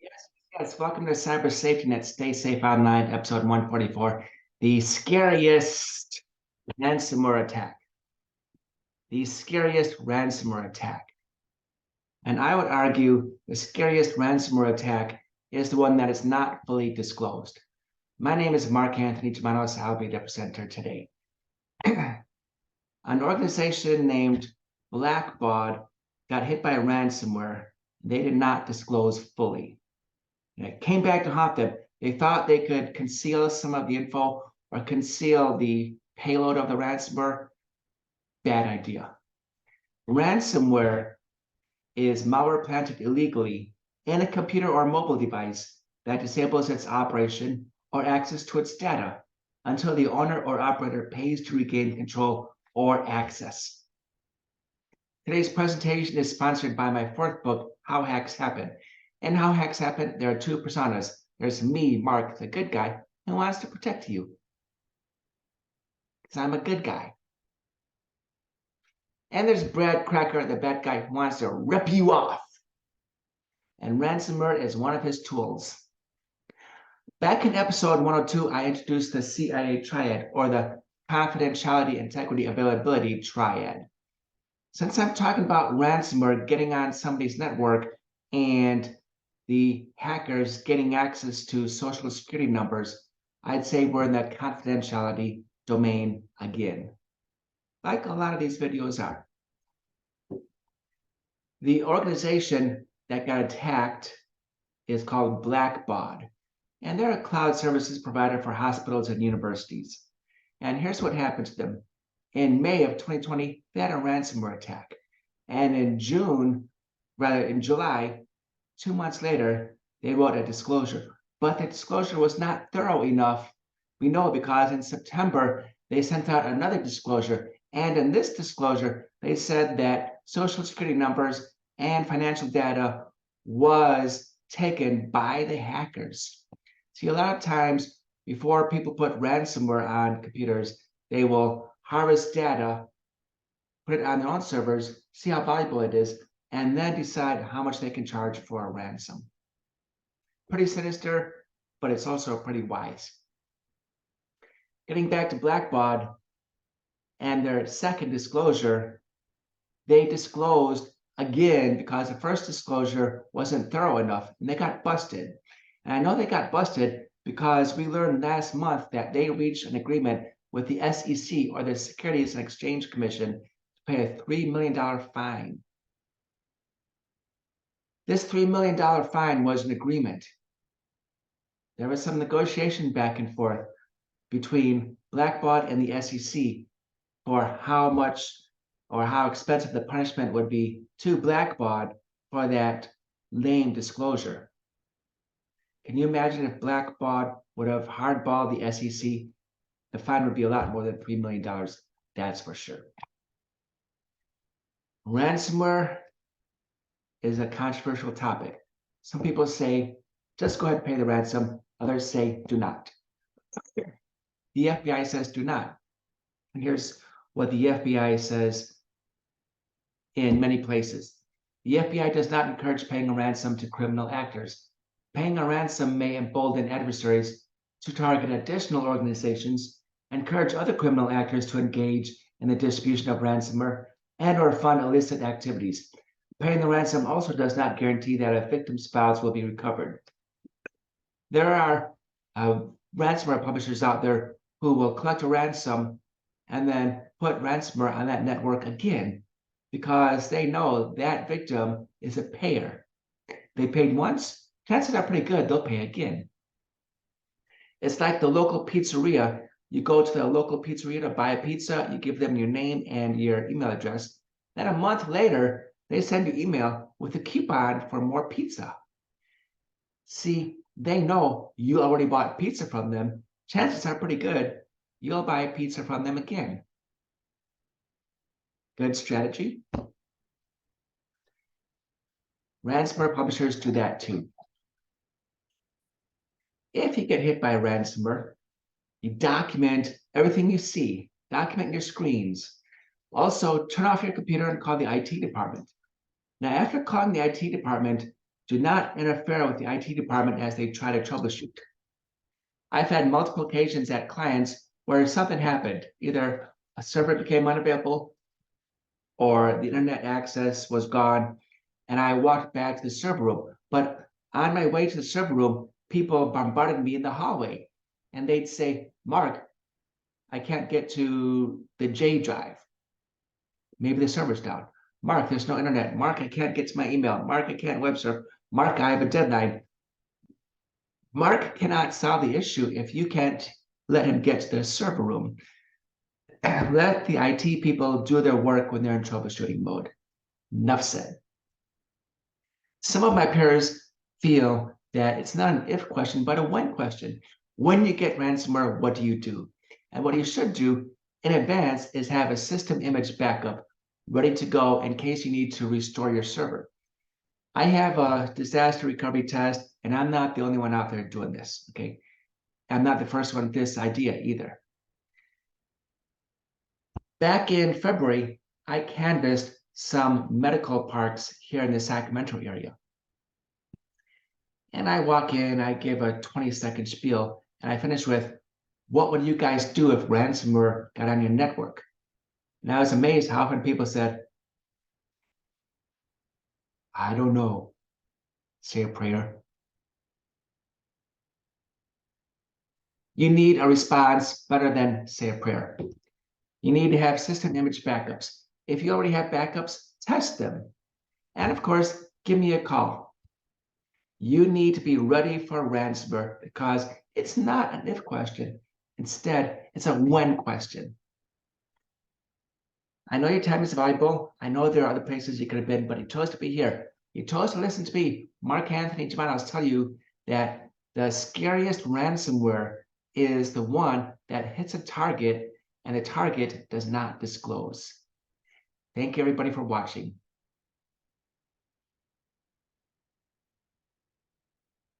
Yes, welcome to Cyber Safety Net Stay Safe Online, episode 144, the scariest ransomware attack. The scariest ransomware attack. And I would argue the scariest ransomware attack is the one that is not fully disclosed. My name is Anthony Germanos. I'll be the presenter today. An organization named Blackbaud got hit by ransomware. They did not disclose fully. And it came back to haunt them. They thought they could conceal some of the info or conceal the payload of the ransomware. Bad idea. Ransomware is malware planted illegally in a computer or mobile device that disables its operation or access to its data until the owner or operator pays to regain control or access. Today's presentation is sponsored by my fourth book, How Hacks Happen. In How Hacks Happen, there are two personas. There's me, Mark, the good guy, who wants to protect you. Because I'm a good guy. And there's Brad Cracker, the bad guy, who wants to rip you off. And ransomware is one of his tools. Back in episode 102, I introduced the CIA Triad, or the Confidentiality, Integrity, Availability Triad. Since I'm talking about ransomware getting on somebody's network and the hackers getting access to social security numbers, I'd say we're in that confidentiality domain again, like a lot of these videos are. The organization that got attacked is called Blackbaud, and they're a cloud services provider for hospitals and universities. And here's what happened to them. In May of 2020, they had a ransomware attack. And in July, 2 months later, they wrote a disclosure. But the disclosure was not thorough enough. We know because in September, they sent out another disclosure. And in this disclosure, they said that social security numbers and financial data was taken by the hackers. See, a lot of times before people put ransomware on computers, they will harvest data, put it on their own servers, see how valuable it is, and then decide how much they can charge for a ransom. Pretty sinister, but it's also pretty wise. Getting back to Blackbaud and their second disclosure, they disclosed again because the first disclosure wasn't thorough enough and they got busted. And I know they got busted because we learned last month that they reached an agreement with the SEC, or the Securities and Exchange Commission, to pay a $3 million fine. This $3 million fine was an agreement. There was some negotiation back and forth between Blackbaud and the SEC for how much or how expensive the punishment would be to Blackbaud for that lame disclosure. Can you imagine if Blackbaud would have hardballed the SEC? The fine would be a lot more than $3 million, that's for sure. Ransomware is a controversial topic. Some people say, just go ahead and pay the ransom. Others say, do not. The FBI says, do not. And here's what the FBI says in many places. The FBI does not encourage paying a ransom to criminal actors. Paying a ransom may embolden adversaries to target additional organizations, encourage other criminal actors to engage in the distribution of ransomware, and or fund illicit activities. Paying the ransom also does not guarantee that a victim's files will be recovered. There are ransomware publishers out there who will collect a ransom and then put ransomware on that network again because they know that victim is a payer. They paid once, chances are pretty good they'll pay again. It's like the local pizzeria. You go to the local pizzeria to buy a pizza, you give them your name and your email address. Then a month later, they send you email with a coupon for more pizza. See, they know you already bought pizza from them. Chances are pretty good you'll buy pizza from them again. Good strategy. Ransomware publishers do that too. If you get hit by ransomware, you document everything you see, document your screens. Also, turn off your computer and call the IT department. Now, after calling the IT department, Do not interfere with the IT department as they try to troubleshoot. I've had multiple occasions at clients where something happened. Either a server became unavailable or the internet access was gone, and I walked back to the server room. But on my way to the server room, people bombarded me in the hallway, and they'd say, Mark, I can't get to the J drive. Maybe the server's down. Mark, there's no internet. Mark, I can't get to my email. Mark, I can't web surf. Mark, I have a deadline. Mark cannot solve the issue if you can't let him get to the server room. Let the IT people do their work when they're in troubleshooting mode. Enough said. Some of my peers feel that it's not an if question, but a when question. When you get ransomware, what do you do? And what you should do in advance is have a system image backup ready to go in case you need to restore your server. I have a disaster recovery test, and I'm not the only one out there doing this, okay? I'm not the first one with this idea either. Back in February, I canvassed some medical parks here in the Sacramento area. And I walk in, I give a 20-second spiel, and I finish with, what would you guys do if ransomware got on your network? And I was amazed how often people said, I don't know, say a prayer. You need a response better than say a prayer. You need to have system image backups. If you already have backups, test them. And of course, give me a call. You need to be ready for ransomware because it's not an if question. Instead, it's a when question. I know your time is valuable. I know there are other places you could have been, but you chose to be here. You chose to listen to me, Mark Anthony Germanos, tell you that the scariest ransomware is the one that hits a target and the target does not disclose. Thank you, everybody, for watching.